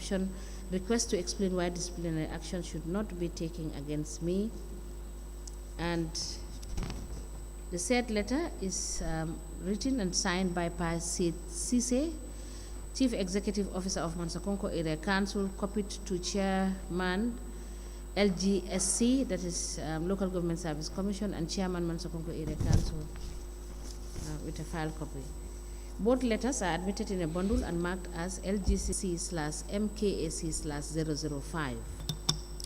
action, request to explain why disciplinary action should not be taken against me. And the said letter is written and signed by Paa Sait Ceesay, Chief Executive Officer of Mansa Area Council, copied to Chairman LGSC, that is Local Government Service Commission, and Chairman Mansa Area Council with a file copy. Both letters are admitted in a bundle and marked as LGCC/MKAC/005.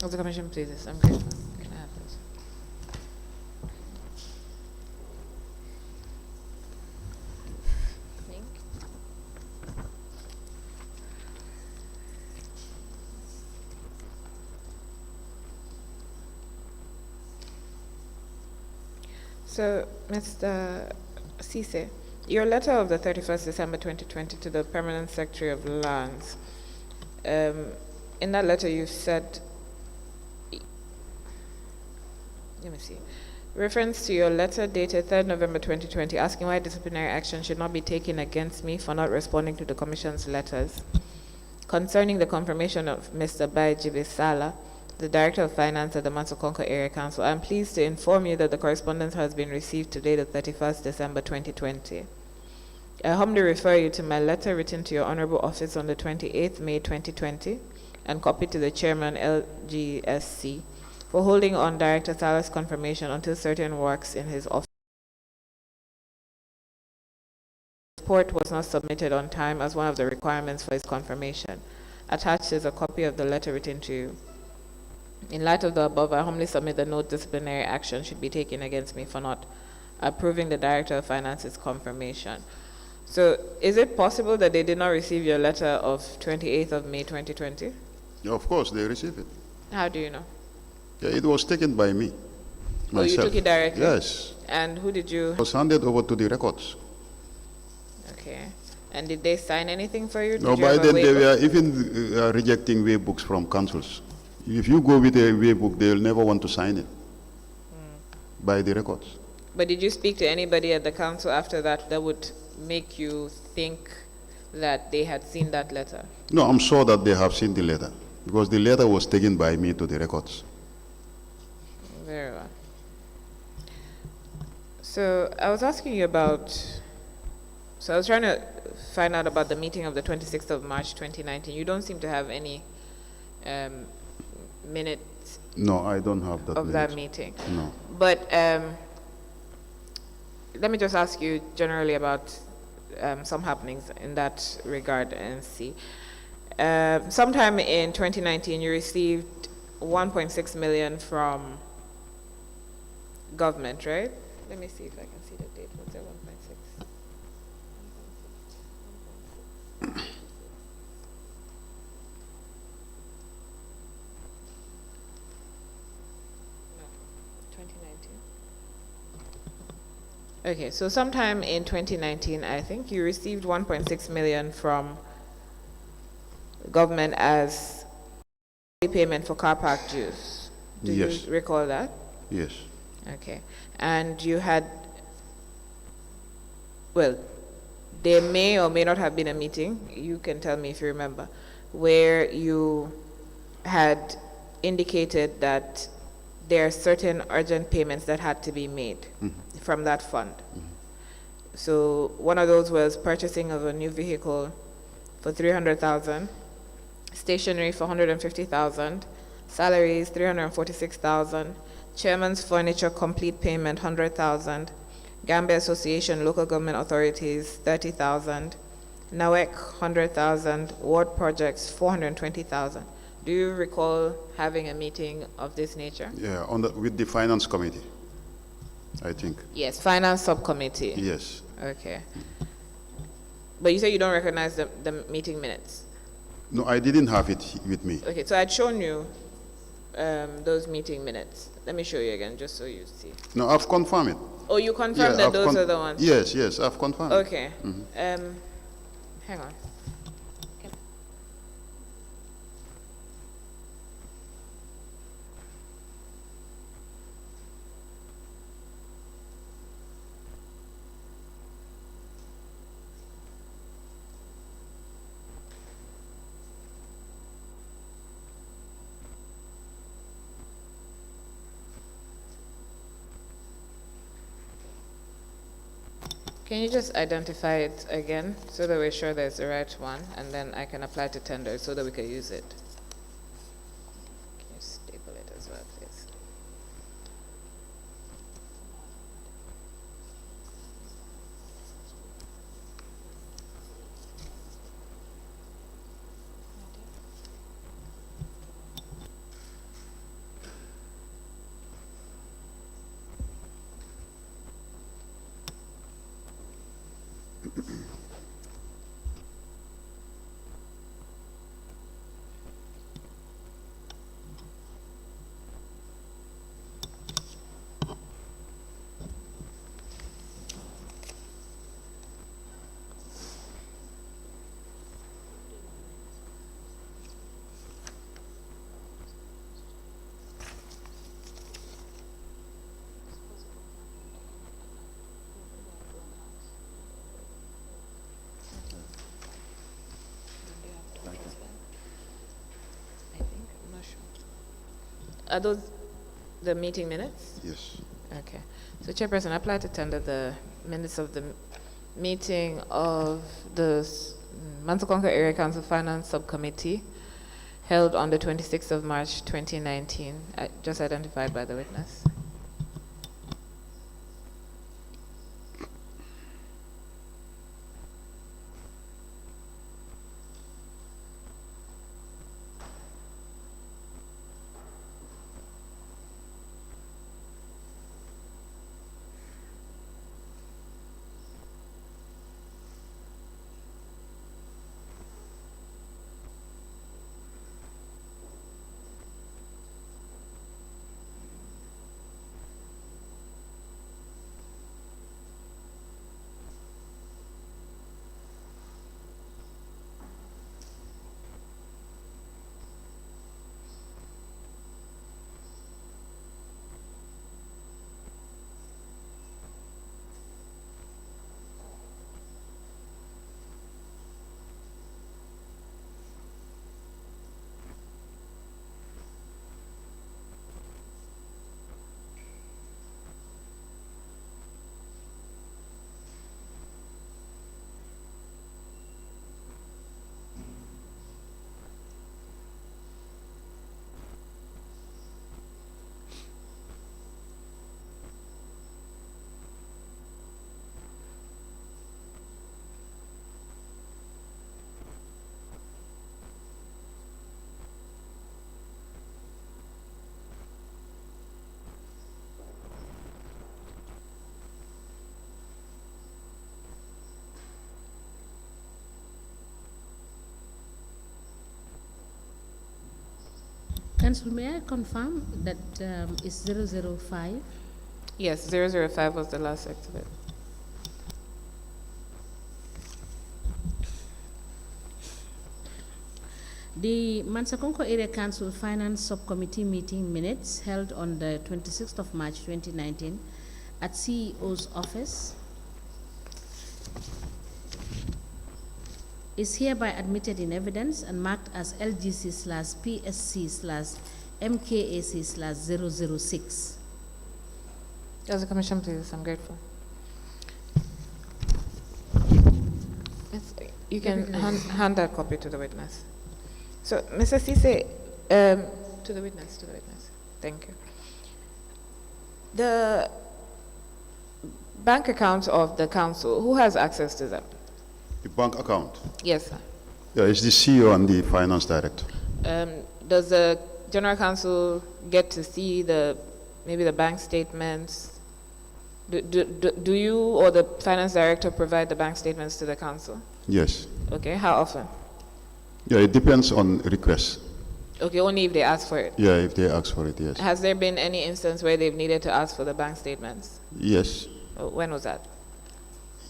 Of the Commission, please. I'm grateful. Can I have this? So, Mr. Ceesay, your letter of the 31st December 2020 to the Permanent Secretary of Lands, in that letter you said, let me see, reference to your letter dated 3rd November 2020 asking why disciplinary action should not be taken against me for not responding to the Commission's letters. Concerning the confirmation of Mr. Baijibis Sala, the Director of Finance at the Mansa Area Council, I am pleased to inform you that the correspondence has been received today, the 31st December 2020. I humbly refer you to my letter written to your Honorable Office on the 28th May 2020 and copied to the Chairman LGSC for holding on Director Sala's confirmation until certain works in his office. The report was not submitted on time as one of the requirements for his confirmation. Attached is a copy of the letter written to you. In light of the above, I humbly submit that no disciplinary action should be taken against me for not approving the Director of Finance's confirmation. So, is it possible that they did not receive your letter of 28th of May 2020? Yeah, of course, they received it. How do you know? Yeah, it was taken by me. Oh, you took it directly? Yes. And who did you? It was handed over to the records. Okay. And did they sign anything for you? No, by then they were even rejecting way books from councils. If you go with a way book, they'll never want to sign it by the records. But did you speak to anybody at the council after that that would make you think that they had seen that letter? No, I'm sure that they have seen the letter because the letter was taken by me to the records. Very well. So I was asking you about, so I was trying to find out about the meeting of the 26th of March 2019. You don't seem to have any minutes. No, I don't have that of that meeting. No. But let me just ask you generally about some happenings in that regard and see. Sometime in 2019, you received 1.6 million from government, right? Let me see if I can see the date. What's that 1.6? Okay, so sometime in 2019, I think you received 1.6 million from government as payment for car park dues. Do Yes. you recall that? Yes. Okay, and you had, well, there may or may not have been a meeting, you can tell me if you remember, where you had indicated that there are certain urgent payments that had to be made from that fund. So one of those was purchasing of a new vehicle for 300,000, stationery for 150,000, salaries 346,000, chairman's furniture complete payment 100,000, Gambia Association local government authorities 30,000, NAWEC 100,000, ward projects 420,000. Do you recall having a meeting of this nature? Yeah, with the finance committee, I think. Yes, finance subcommittee. Yes. Okay. But you say you don't recognize the meeting minutes? No, I didn't have it with me. Okay, so I'd shown you those meeting minutes. Let me show you again, just so you see. No, I've confirmed it. Oh, you confirmed that those are the ones? Yes, yes, I've confirmed. Okay. Hang on. Can you just identify it again so that we're sure there's the right one, and then I can apply to tender so that we can use it? Can you staple it as well, please? Are those the meeting minutes? Yes. Okay. So, Chairperson, I apply to tender the minutes of the meeting of the Mansa Area Council Finance Subcommittee held on the 26th of March 2019, just identified by the witness. Council, may I confirm that is 005? Yes, 005 was the last exhibit. The Mansakonko Area Council Finance Subcommittee meeting minutes held on the 26th of March 2019 at CEO's office is hereby admitted in evidence and marked as LGC/PSC/MKAC/006. As a commission, please, I'm grateful. Yes, you can hand that copy to the witness. So, Mr. Ceesay, to the witness. Thank you. The bank accounts of the council, who has access to them? The bank account? Yes, sir. Yeah, it's the CEO and the finance director. Does the general counsel get to see maybe the bank statements? Do you or the finance director provide the bank statements to the council? Yes. Okay, how often? Yeah, it depends on requests. Okay, only if they ask for it? Yeah, if they ask for it, yes. Has there been any instance where they've needed to ask for the bank statements? Yes. When was that?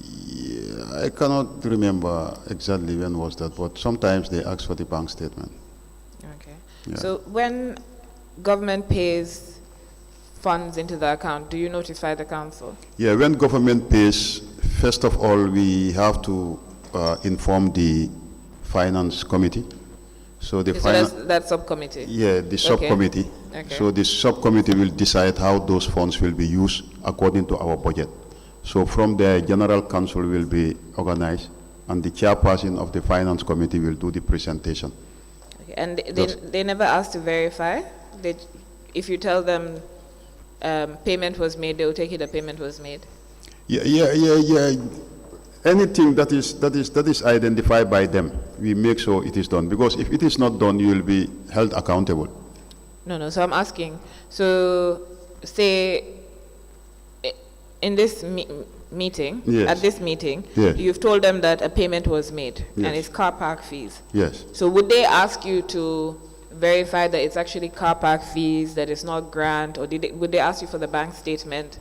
Yeah, I cannot remember exactly when was that, but sometimes they ask for the bank statement. Okay. Yeah. So when government pays funds into the account, do you notify the council? Yeah, when government pays, first of all, we have to inform the finance committee. So the that subcommittee? Yeah, the subcommittee. Okay. So the subcommittee will decide how those funds will be used according to our budget. So from there, general council will be organized, and the chairperson of the finance committee will do the presentation. Okay. And they never asked to verify? If you tell them payment was made, they will take it the payment was made? Yeah. Anything that is identified by them, we make sure it is done. Because if it is not done, you will be held accountable. No. So I'm asking. So say in this meeting, Yes. at this meeting, Yes. you've told them that a payment was made and Yes. it's car park fees. Yes. So would they ask you to verify that it's actually car park fees, that it's not grant, or would they ask you for the bank statement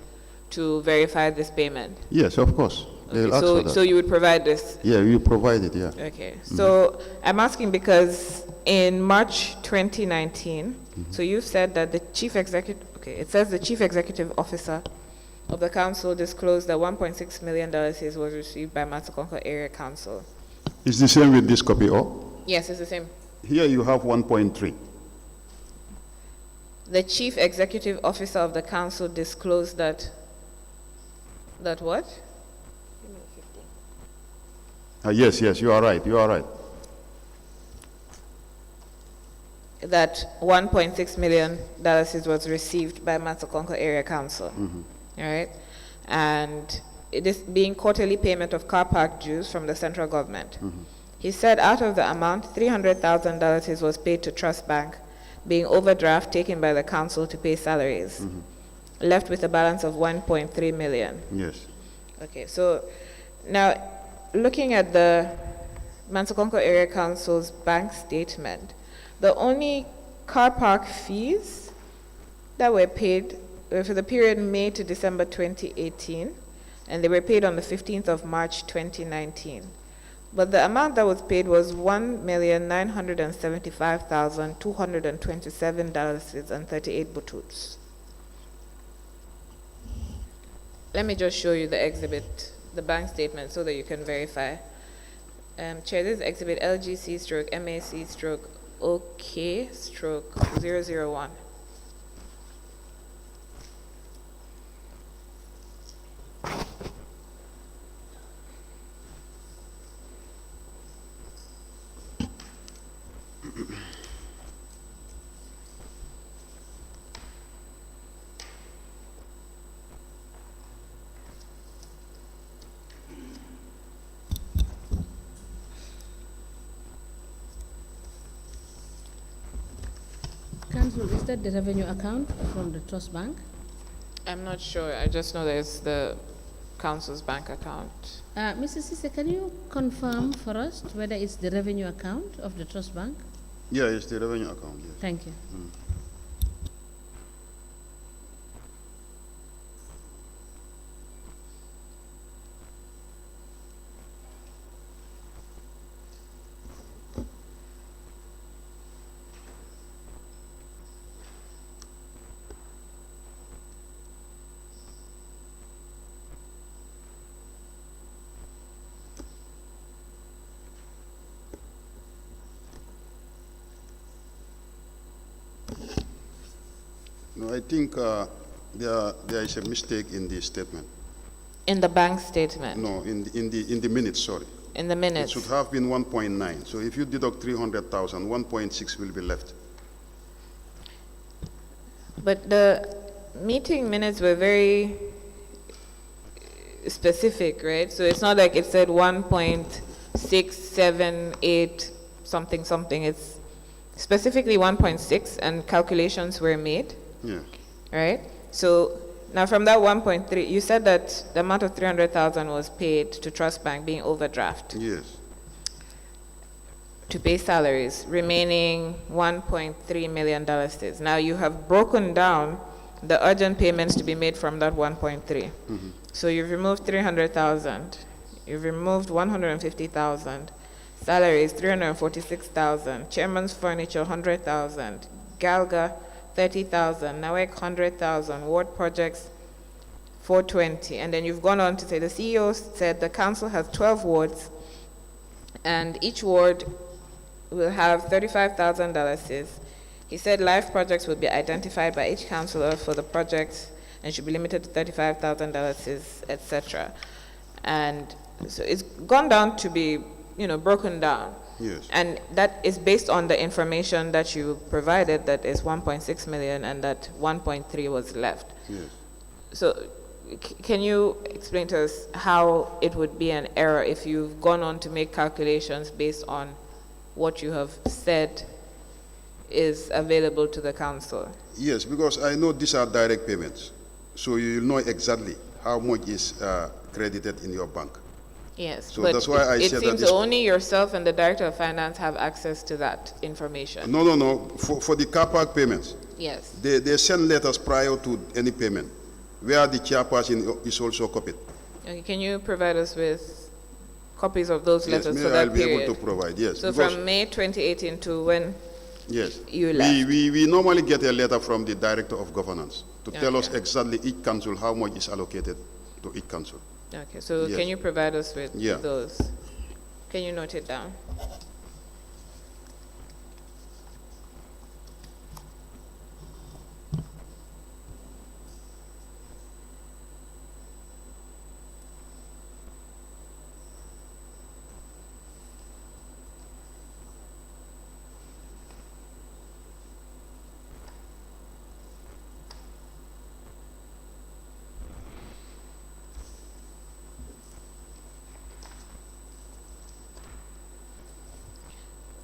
to verify this payment? Yes, of course. They'll Okay, ask for that. so you would provide this? Yeah, we provide it, yeah. Okay, so I'm asking because in March 2019, so you've said that the chief executive, it says the chief executive officer of the council disclosed that $1.6 million was received by Matsakonko Area Council. It's the same with this copy, or? Yes, it's the same. Here you have 1.3. The chief executive officer of the council disclosed that what? Yes, you are right, That $1.6 million was received by Matsakonko Area Council. All right? And it is being quarterly payment of car park dues from the central government. He said out of the amount, $300,000 was paid to Trust Bank, being overdraft taken by the council to pay salaries, left with a balance of 1.3 million. Yes. Okay, so now looking at the Matsakonko Area Council's bank statement, the only car park fees that were paid were for the period May to December 2018, and they were paid on the 15th of March 2019. But the amount that was paid was $1,975,227.38 bututs. Let me just show you the exhibit, the bank statement, so that you can verify. Chair, this is exhibit LGC/MAC/OK/001. Council, is that the revenue account from the Trust Bank? I'm not sure. I just know there's the council's bank account. Mr. Ceesay, can you confirm for us whether it's the revenue account of the Trust Bank? Yeah, it's the revenue account, yes. Thank you. No, I think there is a mistake in the statement. In the bank statement? No, in the minutes, sorry. In the minutes? It should have been 1.9. So if you deduct 300,000, 1.6 will be left. But the meeting minutes were very specific, right? So it's not like it said 1.678 something something. It's specifically 1.6 and calculations were made. Yeah. Right? So now from that 1.3, you said that the amount of 300,000 was paid to Trust Bank being overdraft Yes. to pay salaries, remaining $1.3 million. Now you have broken down the urgent payments to be made from that 1.3. So you've removed 300,000. You've removed 150,000. Salaries, 346,000. Chairman's furniture, 100,000. Galga, 30,000. Nawek, 100,000. Ward projects, 420. And then you've gone on to say the CEO said the council has 12 wards, and each ward will have $35,000. He said live projects will be identified by each councillor for the projects and should be limited to $35,000, etc. And so it's gone down to be, broken down. Yes. And that is based on the information that you provided, that is 1.6 million, and that 1.3 was left. Yes. So can you explain to us how it would be an error if you've gone on to make calculations based on what you have said is available to the council? Yes, because I know these are direct payments. So you know exactly how much is credited in your bank. Yes, So but that's why I it said seems that only yourself and the Director of Finance have access to that information. No. For the car park payments, Yes. they send letters prior to any payment, where the chairperson is also copied. Okay, can you provide us with copies of those letters Yes, for I'll that be period? able to provide, yes. So because- from May 2018 to when Yes. you left? We normally get a letter from the Director of Governance to tell us Okay. exactly each council how much is allocated to each council. Okay, so Yes. can you provide us with Yeah. those? Can you note it down?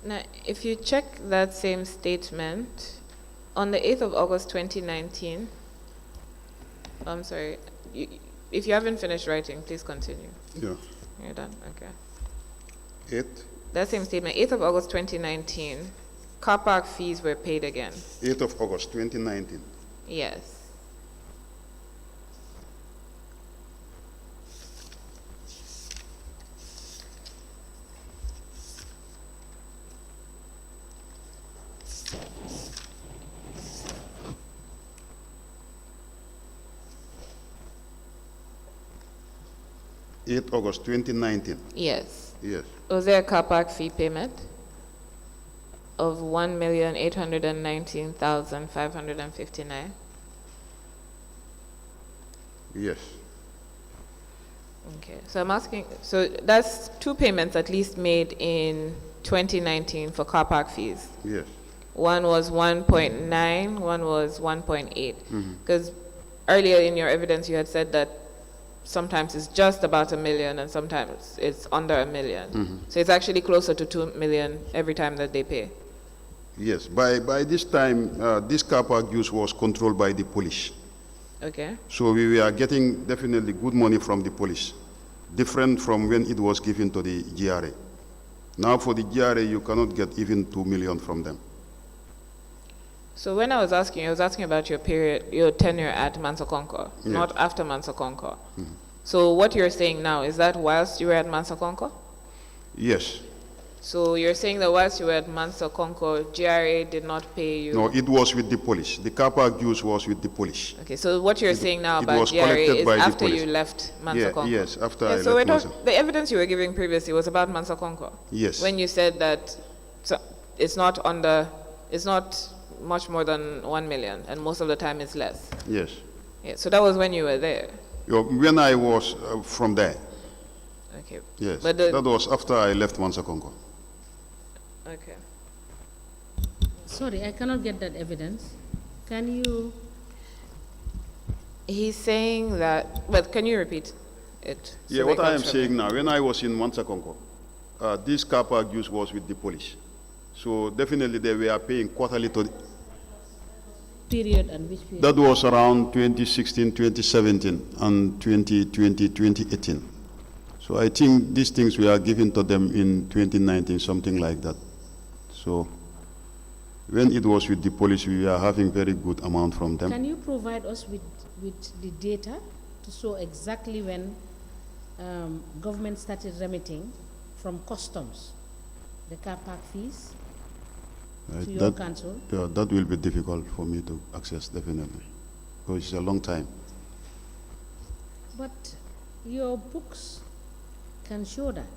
Now, if you check that same statement, on the 8th of August 2019, I'm sorry, if you haven't finished writing, please continue. Yeah. You're done? Okay. 8 That same statement, 8th of August 2019, car park fees were paid again. 8th of August 2019. Yes. August 2019. Yes. Yes. Was there a car park fee payment of 1,819,559? Yes. Okay, so I'm asking, so that's two payments at least made in 2019 for car park fees. Yes. One was 1.9, one was 1.8. Because earlier in your evidence you had said that sometimes it's just about $1 million and sometimes it's under $1 million. So it's actually closer to 2 million every time that they pay. Yes. By this time, this car park use was controlled by the police. Okay. So we were getting definitely good money from the police, different from when it was given to the GRA. Now for the GRA, you cannot get even 2 million from them. So when I was asking about your period, your tenure at Mansa Concord, Yes. not after Mansa Concord. So what you're saying now, is that whilst you were at Mansa Concord? Yes. So you're saying that whilst you were at Mansa Concord, GRA did not pay you? No, it was with the police. The car park use was with the police. Okay, so what you're saying now it about was GRA collected is by the after police. you left Mansa Concord? Yes, after I so left we're Mansa. the evidence you were giving previously was about Mansa Concord? Yes. When you said that it's not much more than 1 million, and most of the time it's less. Yes. Yeah, so that was when you were there. When I was from there. Okay. Yes. But That was after I left Mansa Congo. okay. Sorry, I cannot get that evidence. Can you? He's saying that, but can you repeat it? Yeah, so what they I can am show saying me? now, when I was in Mansa Congo, this car park use was with the police. So definitely they were paying quarterly to. Period and which period? That was around 2016, 2017, and 2020, 2018. So I think these things were given to them in 2019, something like that. So when it was with the police, we were having very good amount from them. Can you provide us with the data to show exactly when government started remitting from customs the car park fees to your council? Yeah, that will be difficult for me to access, definitely, because it's a long time. But your books can show that.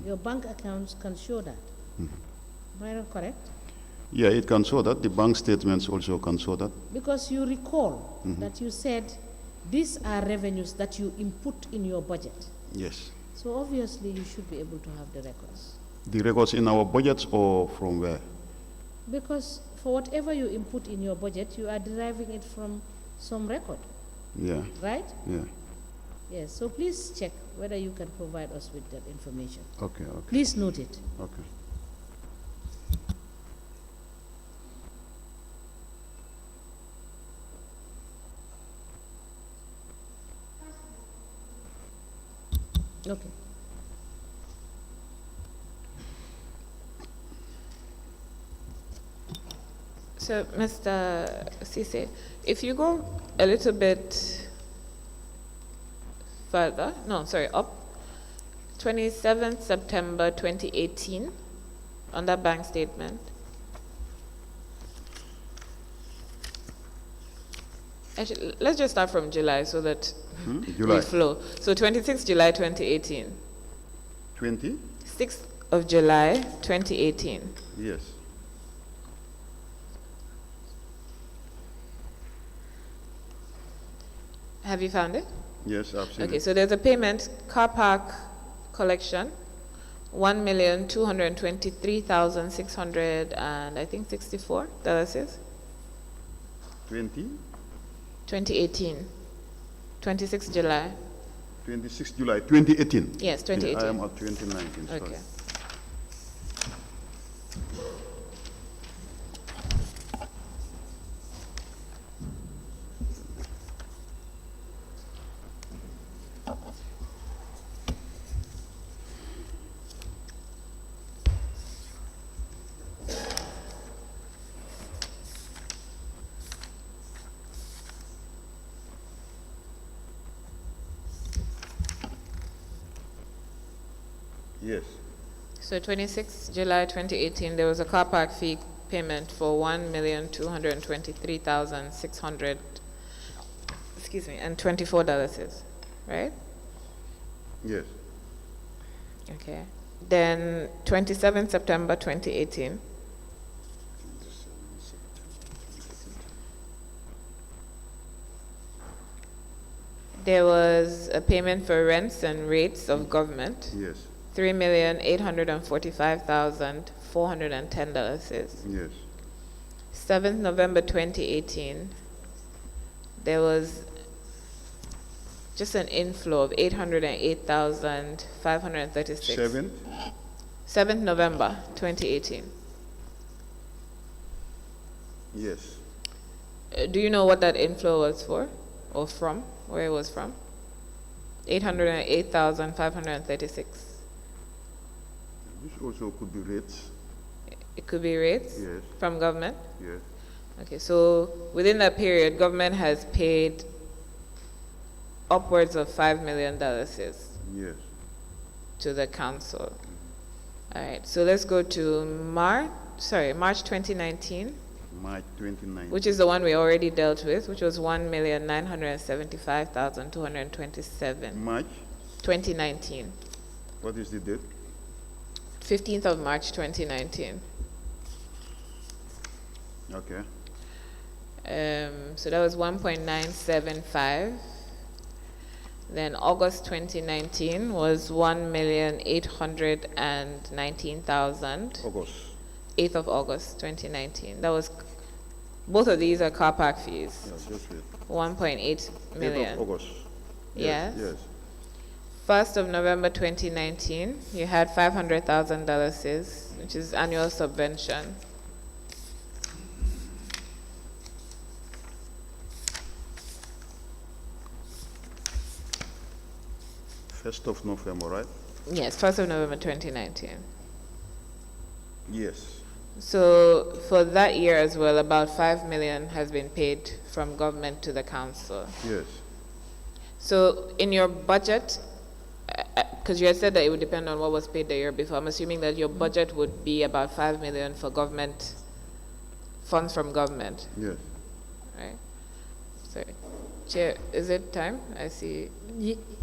Your bank accounts can show that. Am I not correct? Yeah, it can show that. The bank statements also can show that. Because you recall that you said these are revenues that you input in your budget. Yes. So obviously you should be able to have the records. The records in our budgets or from where? Because for whatever you input in your budget, you are deriving it from some record, Yeah. right? Yeah. Yes, so please check whether you can provide us with that information. Okay. Okay. Please note it. Okay. Okay. So, Mr. Ceesay, if you go a little bit further, no, sorry, up, 27th September 2018, on that bank statement. Actually, let's just start from July so that July. we flow. So 26th July 2018. 20? 6th of July 2018. Yes. Have you found it? Yes, I've seen Okay, it. so there's a payment, car park collection, 1,223,600 and I think $64. 20? 2018, 26 July. 26 July 2018. Yes, Yeah, 2018. I am at 2019. Sorry. Okay. Yes. So 26 July 2018, there was a car park fee payment for 1,223,600, excuse me, and $24, right? Yes. Okay. Then 27 September 2018, there was a payment for rents and rates of government, Yes. $3,845,410. Yes. 7th November 2018, there was just an inflow of 808,536. 7th? 7th November 2018. Yes. Do you know what that inflow was for or from? Where it was from? 808,536. This also could be rates. It could be rates Yes. from government. Yes. Okay, so within that period, government has paid upwards of $5 million Yes. to the council. All right, so let's go to March 2019, March 29. which is the one we already dealt with, which was 1,975,227. March? 2019, What is the date? 15th of March 2019. Okay. So that was 1.975. Then August 2019 was 1,819,000. August. 8th of August 2019. That was, both of these are car park fees. Yes, just wait. 1.8 8th million. of August. Yes. Yes. 1st of November 2019, you had $500,000, which is annual subvention. First of November, right? Yes, 1st of November 2019. Yes. So for that year as well, about 5 million has been paid from government to the council. Yes. So in your budget, because you had said that it would depend on what was paid the year before, I'm assuming that your budget would be about 5 million for government, funds from government, Yes. right? Sorry. Chair, is it time? I see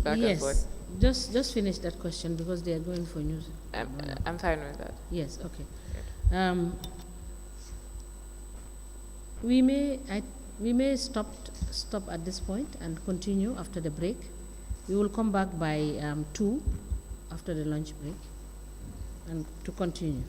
back and Yes, forth. just finish that question because they are going for news. I'm fine with that. Yes, okay. We may, We may stop at this point and continue after the break. We will come back by 2 after the lunch break and to continue.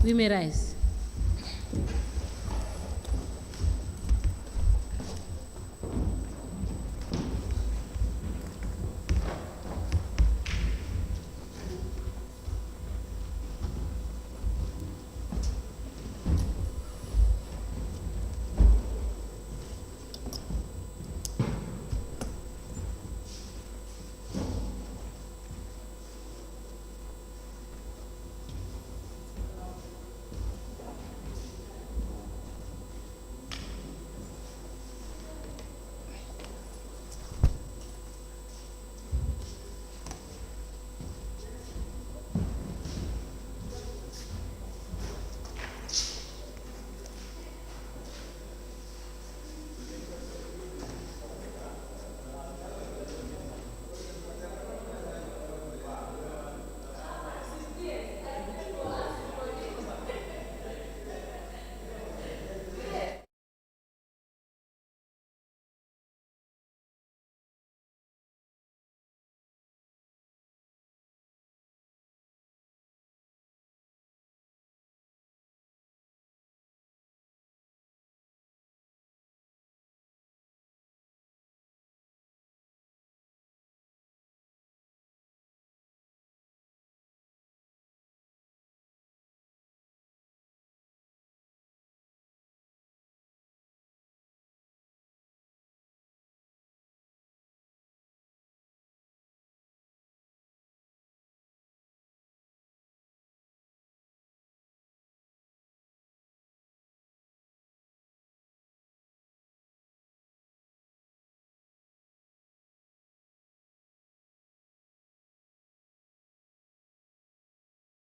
We may rise.